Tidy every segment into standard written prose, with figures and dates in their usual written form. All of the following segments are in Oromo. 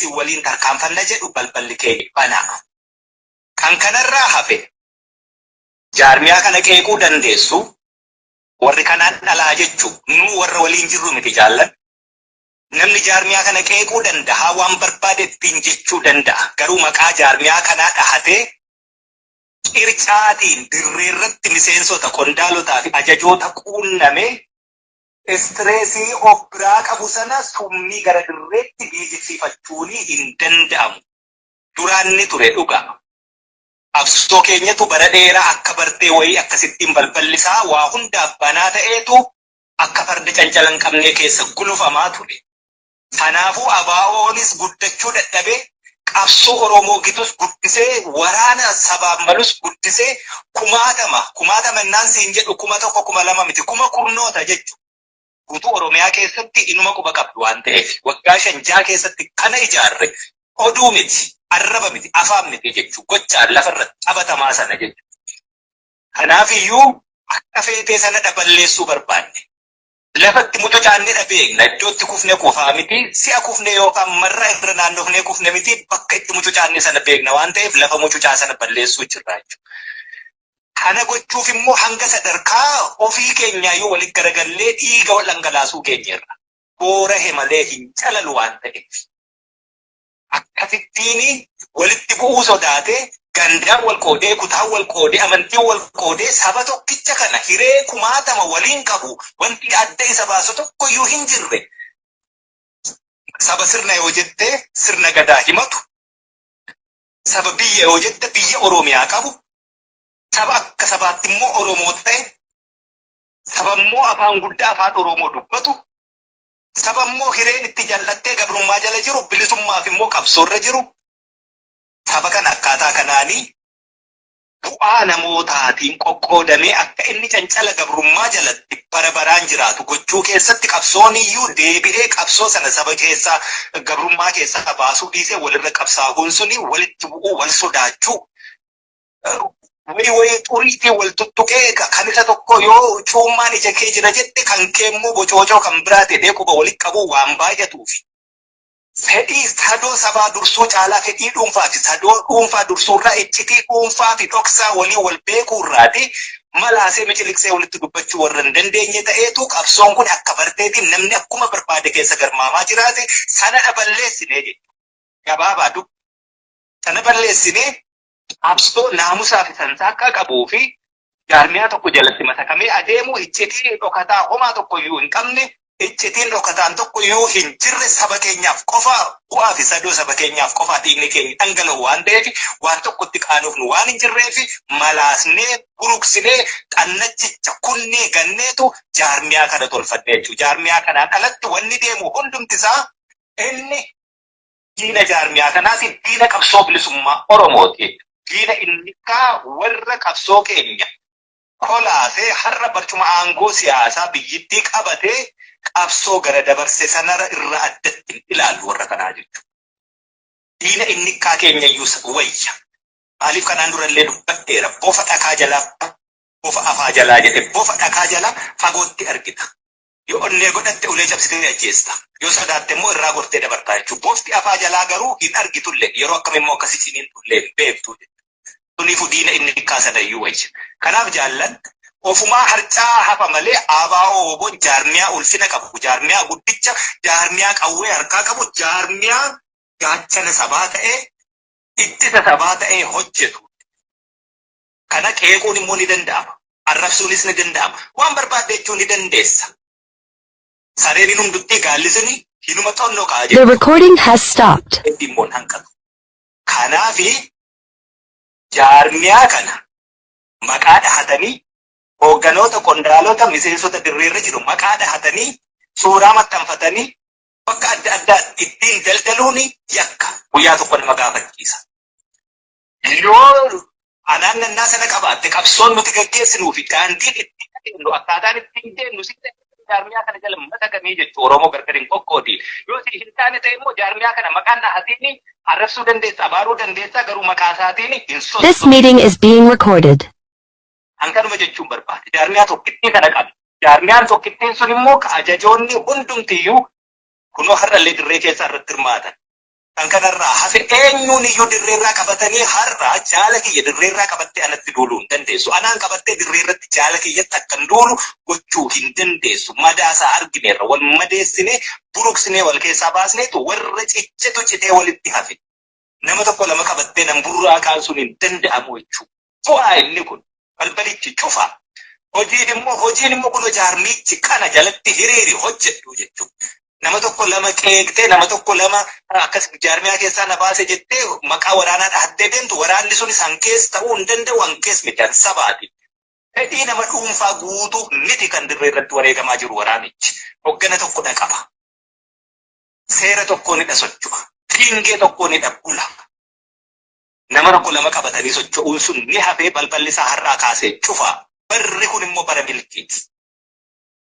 irratti waliin tarkaanfanna jedhu balballi keenya banaa. Kan kanarraa hafe jaarmiyaa kana qeequu dandeessu warri kanaan dhalaa jechuun nu warra waliin jirru miti jaallan. Namni jaarmiyaa kana qeequu danda'a waan barbaade ittiin jechuu danda'a. Garuu maqaa jaarmiyaa kanaa dhahatee qircaatiin dirree irratti miseensota qondaalotaa fi ajajoota quunnamee istireesii of biraa qabu sana summii gara dirreetti geejjibsiifachuun hin danda'amu. Duraan ni ture dhugaa. Absoo keenyatu bara dheeraa akka bartee wayii akkasittiin balballisaa waa hundaaf banaa ta'eetu akka farda cancalan qabnee keessa gulufamaa ture. Kanaafuu ABO'oonis guddachuu dadhabee qabsoo Oromoo gitus guddisee waraana sabaan malus guddisee kumaatama innaan siin jedhu 1,000 2,000 miti 10,000 jechuudha. Guutuu Oromiyaa keessatti inuma quba qabdu waan ta'eef waggaa 5 keessatti kana ijaarre oduu miti. Arraba miti afaan miti jechuun gochaan lafarratti taphatamaa sana jechuudha. Kanaafiyyuu akka feetee sana dhaballeessuu barbaanne. Lafatti mucucaanne dhabeekna iddootti kufne kufaa miti si'a kufne yookaan marra irra naannofne kufne miti bakka itti mucucaanne sana beekna waan ta'eef lafa mucucaa sana balleessuu jirra jechuudha. Kana gochuuf immoo hanga sadarkaa ofii keenyaa yoo walitti garagallee dhiiga wal dhangalaasuu keenyarra. Boora malee hin calalu waan ta'eef. Akkasittiin walitti bu'uu sodaatee gandaan wal qoodee kutaan wal qoodee amantiin wal qoodee saba tokkicha kana hiree 10,000 waliin qabu wanti adda isa baasu tokkoyyuu hin jirre. Saba sirna yoo jette sirna gadaa himatu. Saba biyya yoo jette biyya Oromiyaa qabu. Saba akka sabaatti immoo Oromoo ta'e. Saba immoo afaan guddaa afaan Oromoo dubbatu. Saba immoo hireen itti jallattee gabrummaa jala jiru bilisummaaf immoo qabsoorra jiru. Saba kana akkaataa kanaanii bu'aa namootaatiin qoqqoodamee akka inni cancala gabrummaa jalatti bara baraan jiraatu gochuu keessatti qabsoon iyyuu deebi'ee qabsoo sana saba keessaa gabrummaa keessaa baasuu dhiisee walirra qabsaa'uun suni walitti bu'uu wal sodaachuu. Wayii xuriitii wal tuttuqee kan isa tokko yoo cuummaan ija kee jira jette kan kee immoo bocoocoo kan biraa ta'ee quba walitti qabuu waan baay'atuufi. Fedhii sadoo sabaa dursuu caalaa fedhii dhuunfaa fi sadoo dhuunfaa dursuurraa iccitii dhuunfaa fi dhoksaa walii wal beekuurraati malaasee miciliqsee walitti dubbachuu warra hin dandeenye ta'eetu qabsoon kun akka barteetiin namni akkuma barbaade keessa garmaamaa jiraate sana dhaballeessinee jechuudha. Gabaabaadhu. Sana balleessinee qabsoo naamusaa fi sansaaqaa qabuu fi jaarmiyaa tokko jalatti masakamee adeemu iccitii dhokataa homaa tokkoyyuu hin qabne iccitiin dhokataan tokkoyyuu hin jirre saba keenyaaf qofa bu'aa fi sadoo saba keenyaaf qofa dhiigni keenya dhangala'u waan ta'eef waan tokkotti qaanuufnu waan hin jirreef malaasnee buruqsinee xannachicha kunnee ganneetu jaarmiyaa kana tolfadde jechuudha. Jaarmiyaa kanaan alatti wanni deemu hundumtisaa inni diina jaarmiyaa kanaati diina qabsoo bilisummaa Oromooti. Diina inni warra qabsoo keenya kolaasee har'a barcuma aangoo siyaasaa biyyittii qabatee qabsoo gara dabarse sanara irra addatti ilaalu warra kanaa jechuudha. Diina inni keenya iyyuu wayya. Maaliif kanaan durallee dubbadheera bofa dhakaa jalaa bofa afaa jalaa jedhe bofa dhakaa jalaa fagootti argita. Yoo onnee godhatte ulee cabsitee ajjeesta. Yoo sodaatte immoo irraa gortee dabartaa jechuudha. Bofti afaa jalaa garuu hin argitullee yeroo akkam immoo akkasii hin tullee beektu. Kuniifuu diina inni sadayyuu wayya. Kanaaf jaallan ofumaa harcaa hafa malee ABO jaarmiyaa ulfina qabu, jaarmiyaa guddicha, jaarmiyaa qawwee harkaa qabu, jaarmiyaa gaachana sabaa ta'ee ittisa sabaa ta'ee hojjetu. Kana qeequun immoo ni danda'ama. Arrabsuunis ni danda'ama. Waan barbaadde jechuun ni dandeessa. Sareen hunduttii gaallisni hinuma xonnoo qaa jedhu. The recording has stopped. Dhimmoon hanqatu. Kanaafi jaarmiyaa kana maqaa dhahatanii hoogganoota qondaalota miseensota dirreerra jiru maqaa dhahatanii suuraa maxxanfatanii bakka adda addaa ittiin daldaluun yakka guyyaa tokko nama gaafachiisa. Yoo anaannannaa sana qabaatte qabsoon nuti gaggeessinuu fi daandiin ittiin adeemnu akkaataan ittiin deemnu sitti jaarmiyaa kana jala matagamee jechuudha Oromoo gargar hin qoqqoodii. Yoo si hin taane ta'e immoo jaarmiyaa kana maqaan dhahatiin arrabsuu dandeessa abaaruu dandeessa garuu maqaa isaatiin hin socho'u. This meeting is being recorded. Hankanuma jechuun barbaade. Jaarmiyaa tokkittii kana qabu. Jaarmiyaan tokkittiin sun immoo ajajoonni hundumtiyyuu kunoo har'allee dirree keessaa irratti hirmaatan. kan kanarraa hafe eenyuun iyyuu dirreerraa qabatanii har'a jaala kiyya dirreerraa qabattee anatti duuluu hin dandeessu. Anaan qabattee dirreerratti jaala kiyyatti akkan duulu gochuu hin dandeessu. Madaasaa argineerra wal madeessinee buruqsinee wal keessaa baasneetu warra ciccitu citee walitti hafe. Nama tokko lama qabattee nan burraa kaasuun hin danda'amu jechuudha. Bu'aa inni kun balbalichi cufa. Hojiin immoo kun jaarmichi kana jalatti hiriiri hojjedhu jechuudha. Nama tokko lama qeeqtee nama tokko lama akkas jaarmiyaa keessaa na baase jettee maqaa waraanaa dhahattee deemtu waraanni sun san keessa ta'uu hin danda'u an keessa midhaan sabaati. Fedhii nama dhuunfaa guutuu miti kan dirree irratti wareegamaa jiru waraanichi. Hoggana tokko dha qaba. Seera tokko ni dha socho'a. Fiingee tokko ni dha bula. Nama tokko lama qabatanii socho'uun sun ni hafee balballi isaa har'aa kaasee cufa. Barri kun immoo bara milkiiti.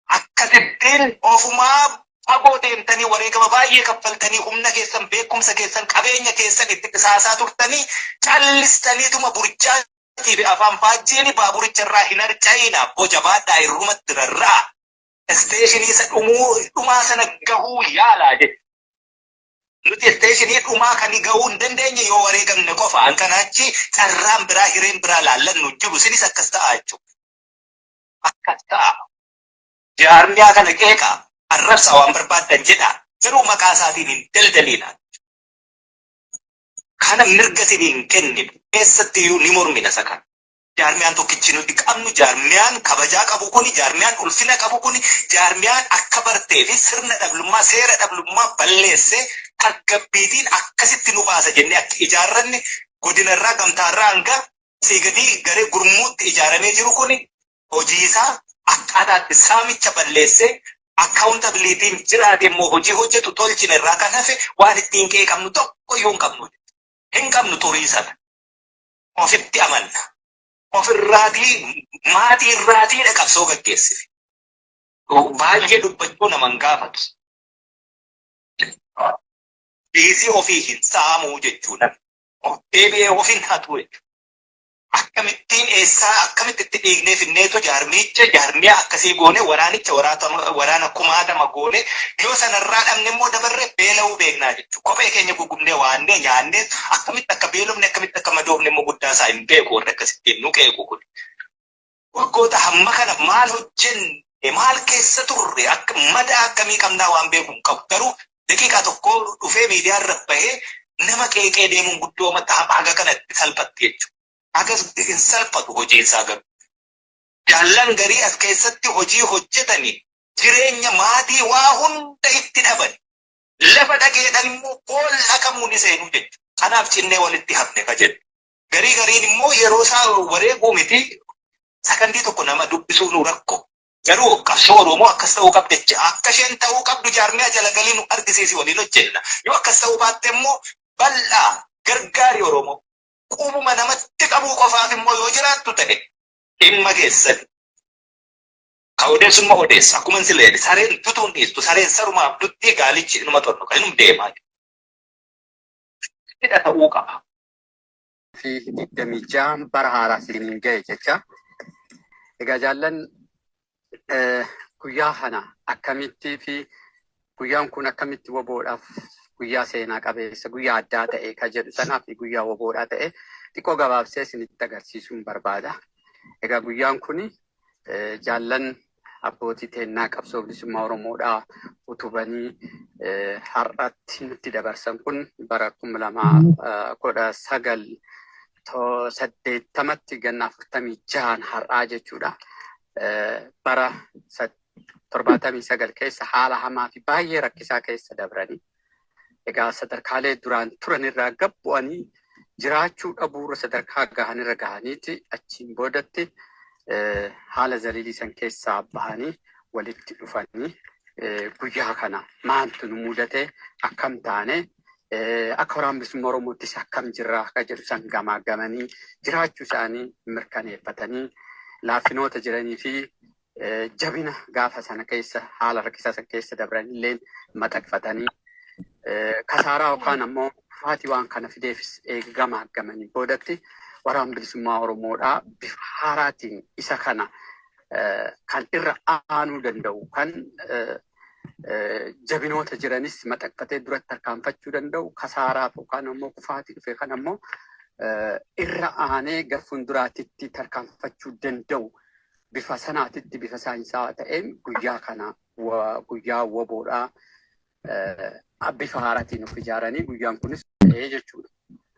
Akkasittiin ofumaa fagoo deemtanii wareegama baay'ee kaffaltanii humna keessan beekumsa keessan qabeenya keessan itti qisaasaa turtanii callistaniituma burjaatii fi afaan faajjiin baaburicha irraa hin harca'ina abbo jabaadhaa irrumatti rarra'a. Isteeshinii isa dhumaa sana gahuu yaalaa jedhe. Nuti isteeshinii dhumaa kan gahuu hin dandeenye yoo wareegamne qofa an kanaachi carraan biraa hireen biraa laallannu jiru sinis akkas ta'a jechuudha. Akkas ta'a. Jaarmiyaa kana qeeqaa. Arrabsa waan barbaadan jedha garuu maqaa isaatiin hin daldaliidha. Kana mirga siniin kenninu keessatti iyyuu ni mormina isa kana. Jaarmiyaan tokkichi nuti qabnu jaarmiyaan kabajaa qabu kuni jaarmiyaan ulfina qabu kuni jaarmiyaan akka bartee fi sirna dhablummaa seera dhablummaa balleessee tasgabbiitiin akkasitti nu baasa jennee akka ijaarranne godinarraa gamtaarraa hanga siigadii garee gurmuutti ijaaramee jiru kuni hojii isaa akkaataatti saamicha balleessee accountabilitiin jiraate immoo hojii hojjetu tolchine irraa kan hafe waan ittiin qeeqamnu tokko iyyuu hin qabnu. Hin qabnu turii sana. Ofitti amanna. Ofirraatii maatii irraatiidha qabsoo gaggeessine. Baay'ee dubbachuu nama hin gaafatu. Dhiisii ofii hin saamuu jechuudha. Deebi'ee ofiin hatu jechuudha. Akkamittiin eessaa akkamitti itti dhiignee finneetu jaarmiyaa akkasii goone waraanicha waraana kumaatama goone yoo sanarraa dhabne immoo dabarree beela'uu beeknaa jechuudha. Kophee keenya gugumnee waannee nyaannee akkamitti akka beelofne akkamitti akka madoofne immoo guddaa isaa hin beeku warra akkasittiin nu qeequ kun. Waggoota hamma kana maal hojjenne maal keessa turre akka madaa akkamii qabnaa waan beeku hin qabu. Garuu daqiiqaa tokko dhufee miidiyaa irra bahee nama qeeqee deemuun guddoo haga kanatti salphatti jechuudha. Agas hin salphatu hojii isaa garu. Jaallan garii as keessatti hojii hojjetanii jireenya maatii waa hunda itti dhaban. Lafa dhageedhan immoo boolla kamuun seenuu jechuudha. Kanaaf cinnee walitti hafne ka jedhu. Gariin immoo yeroo isaa wareeguu miti sakandii tokko nama dubbisuu nu rakko. Garuu qabsoo Oromoo akkas ta'uu qabdi jecha akka isheen ta'uu qabdu jaarmiyaa jala galii nu argisiisi waliin hojjenna. Yoo akkas ta'uu baatte immoo bal'aa gargaari Oromoo. Qubuma namatti qabuu qofaaf immoo yoo jiraattu ta'e dhimma keessatti. Ka odeessummaa odeessa akkuma si leedhi sareen tutuun dhiistu sareen sarumaaf dutti gaalichi inuma xonnu kan inum deemaa jiru. Hidha ta'uu qaba. Fi 26 bara haaraa siin ga'e jecha. Egaa jaallan guyyaa kana akkamitti fi guyyaan kun akkamitti woboodhaaf guyyaa seenaa qabeessa guyyaa addaa ta'e ka jedhu sanaa fi guyyaa woboodhaa ta'e xiqqoo gabaabsee isinitti agarsiisuun barbaada. Egaa guyyaan kun jaallan abbootii teennaa qabsoo bilisummaa Oromoodhaa utubanii har'atti nutti dabarsan kun bara 2019 ganna 46 har'aa jechuudha. Bara 79 keessa haala hamaa fi baay'ee rakkisaa keessa dabranii. Egaa sadarkaalee duraan turan irraa gabbu'anii jiraachuu dhabuurra sadarkaa gahanirra gahaniiti achiin boodatti haala zaliilisan keessaa bahanii walitti dhufanii guyyaa kana maaltu nu mudate akkam taane akka waraana bilisummaa Oromoottis akkam jirraa akka jedhu san gamaagamanii jiraachuu isaanii mirkaneeffatanii laafinoota jiranii fi jabina gaafa sana keessa haala rakkisaa sana keessa dabranillee maxxanfatanii kasaaraa yookaan ammoo faatii waan kana fideefis eegama gamanii boodatti waraana bilisummaa Oromoodhaa bifa haaraatiin isa kana kan irra aanuu danda'u kan jabinoota jiranis maxaqqatee duratti tarkaanfachuu danda'u kasaaraaf yookaan ammoo kufaatii dhufe kan ammoo irra aanee gara fuulduraatitti tarkaanfachuu danda'u bifa sanaatitti bifa saayinsaa ta'een guyyaa kana guyyaa woboodhaa bifa haaraatiin of ijaaranii guyyaan kunis ta'ee jechuudha.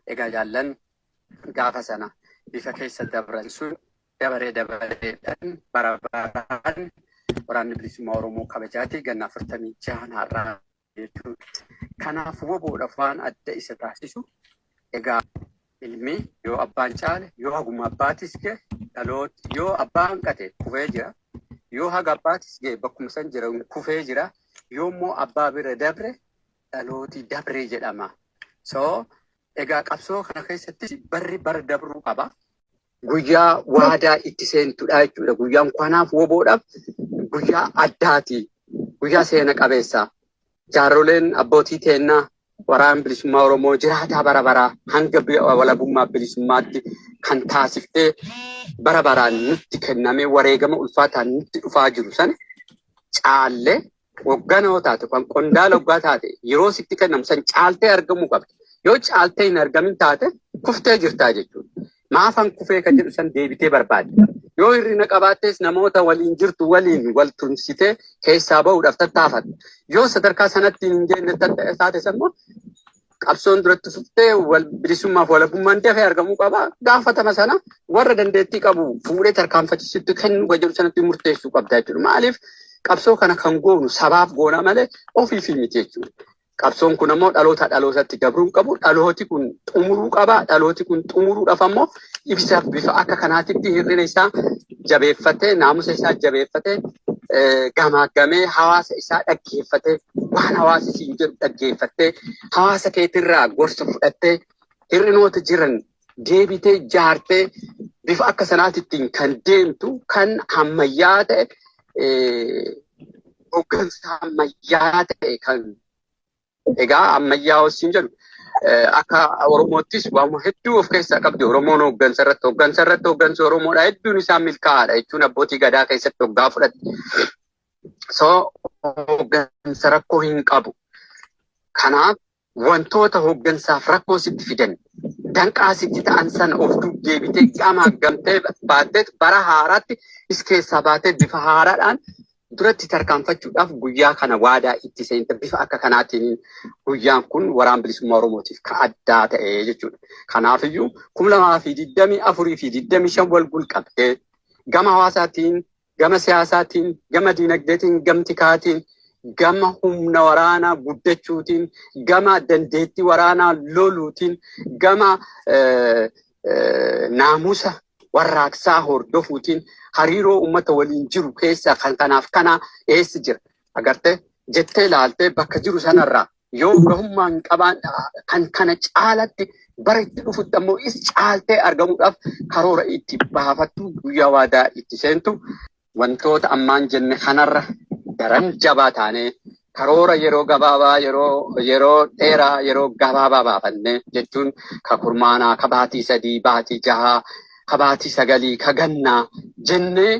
Egaa jaallan gaafa sana bifa keessa dabran sun dabareedhaan bara baraan waraanni bilisummaa Oromoo kabajaati ganna 46 har'aa jechuudha. Kanaaf woboodhaaf waan adda isa taasisu egaa ilmi yoo abbaan caale yoo haguma abbaatis ga'e dhalooti yoo abbaan qate kufee jira yoo haga abbaatis ga'e bakkuma san jira kufee jira yoommoo abbaa bira dabre dhalooti dabree jedhama. So egaa qabsoo kana keessatti barri bara dabruu qaba. Guyyaa waadaa itti seentudha jechuudha. Guyyaan kanaaf woboodhaaf guyyaa addaati. Guyyaa seena qabeessa. Jaarroleen abbootii teennaa waraan bilisummaa Oromoo jiraataa bara baraa hanga walabummaa bilisummaatti kan taasiftee bara baraan nutti kennamee wareegama ulfaataan nutti dhufaa jiru sana caallee hoogganoo taate kan qondaala hoggaa taate yeroo sitti kennamu san caaltee argamuu qabdi. Yoo caaltee hin argamin taate kuftee jirtaa jechuudha. Maafan kufee kan jedhu san deebitee barbaadda. Yoo hirrina qabaattes namoota waliin jirtu waliin wal tumsitee keessaa bahuudhaaf tattaafatta. Yoo sadarkaa sanatti hin jenne taates ammoo qabsoon duratti fuftee bilisummaaf walabummaan dafee argamuu qaba. Gaafatama sana warra dandeettii qabu fuudhee tarkaanfachiisutti kennu jedhu sanatti murteessuu qabda jechuudha. Maaliif qabsoo kana kan goonu sabaaf goona malee ofiif miti jechuudha. Qabsoon kun ammoo dhaloota dhalootatti dabruu qabu. Dhalooti kun xumuruu qaba. Dhalooti kun xumuruudhaaf ammoo ibsaaf bifa akka kanaatitti hirrina isaa jabeeffatee naamusa isaa jabeeffatee gamaagamee hawaasa isaa dhaggeeffatee waan hawaasa siin jedhu dhaggeeffatee hawaasa keetirraa gorsa fudhattee hirrinoota jiran deebitee jaartee bifa akka sanaatitti kan deemtu kan ammayyaa ta'e hooggansa ammayyaa ta'e kan egaa ammayyaa wasiin jedhu akka Oromoottis waan hedduu of keessaa qabdi. Oromoon hooggansa irratti Oromoodha hedduun isaa milkaa'aadha jechuun abbootii gadaa keessatti hoggaa fudhatte. So hooggansa rakkoo hin qabu. Kanaaf wantoota hooggansaaf rakkoo sitti fidan danqaa sitti ta'an sana of deebitee gamtee baattee bara haaraatti is keessaa baatee bifa haaraadhaan duratti tarkaanfachuudhaaf guyyaa kana waadaa itti seente bifa akka kanaatiin guyyaan kun waraan bilisummaa Oromootiif ka addaa ta'e jechuudha. Kanaafiyyuu 2024 fi 25 wal qabdee gama hawaasaatiin, gama siyaasaatiin, gama diinagdeetiin, gama tikaatiin, gama humna waraanaa guddachuutiin, gama dandeettii waraanaa loluutiin, gama naamusa warraaqsaa hordofuutiin hariiroo uummata waliin jiru keessa kan kanaaf kana eessa jira agartee jettee ilaaltee bakka jiru sanarraa yoo gahummaan qabaan kan kana caalatti bara itti dhufutti ammoo is caaltee argamuudhaaf karoora itti baafattu guyyaa waadaa itti seentu wantoota ammaan jenne kanarra daran jabaa taanee karoora yeroo gabaabaa yeroo dheeraa yeroo gabaabaa baafannee jechuun ka kurmaanaa ka baatii 3 baatii 6 kabaatii 9 kagannaa jennee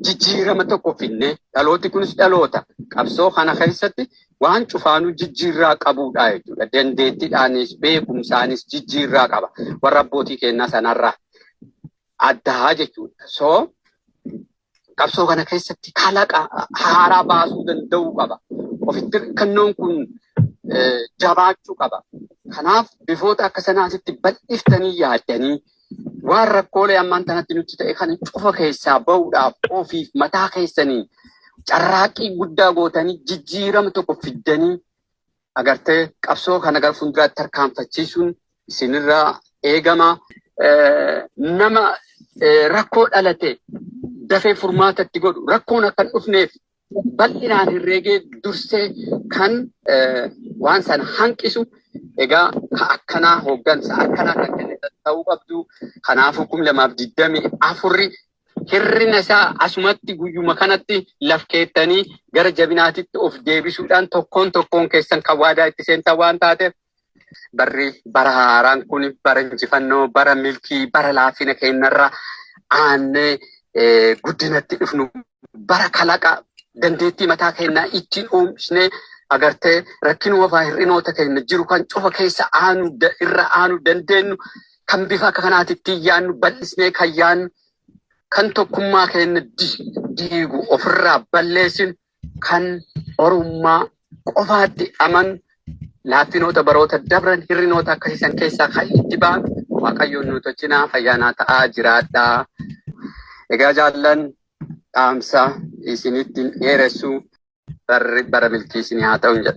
jijjiirama tokko finne dhalooti kunis dhaloota qabsoo kana keessatti waan cufaanuu jijjiirraa qabuudha jechuudha. Dandeettiidhaanis beekumsaanis jijjiirraa qaba. Warra abbootii kennaa sanarraa addaa jechuudha. So qabsoo kana keessatti kalaqa haaraa baasuu danda'uu qaba. Ofitti kannoon kun jabaachuu qaba. Kanaaf bifoota akka sanaatitti bal'iftanii yaaddanii waan rakkoolee ammaan tanatti nutti ta'e kan cufa keessaa bahuudhaaf ofiif mataa keessanii carraaqqii guddaa gootanii jijjiirama tokko fiddanii agartee qabsoo kana gara fuulduraatti tarkaanfachiisuun isinirraa eegama. Nama rakkoo dhalate dafee furmaatatti godhu rakkoon akka hin dhufneef bal'inaan herreegee dursee kan waan sana hanqisu egaa akkanaa hooggansa akkanaa kan kenne ta'uu qabdu. Kanaafuu 2024 hirrina isaa asumatti guyyuma kanatti laf keettanii gara jabinaatitti of deebisuudhaan tokkoon keessan kan waadaa itti seentan waan taateef barri bara haaraan kun bara injifannoo bara milkii bara laafina kennarraa aanee guddinatti dhufnu bara kalaqa dandeettii mataa keenyaa ittiin oomishne agartee rakkinuma fa'aa hir'inoota keenya jiru kan cufa keessa irra aanu dandeenyu kan bifa akka kanaatitti yaannu bal'isnee kan yaannu kan tokkummaa keenya diigu ofirraa balleessinu kan oromummaa qofaatti aman laaffinoota baroota dabran hir'inoota akkasiisan keessaa kan itti ba'an waaqayyoon nu tolchinaa fayyaanaa ta'aa jiraadhaa. Egaa jaallan dhaamsa isinitti dheeressu bara milkii isinii haa ta'u jedha.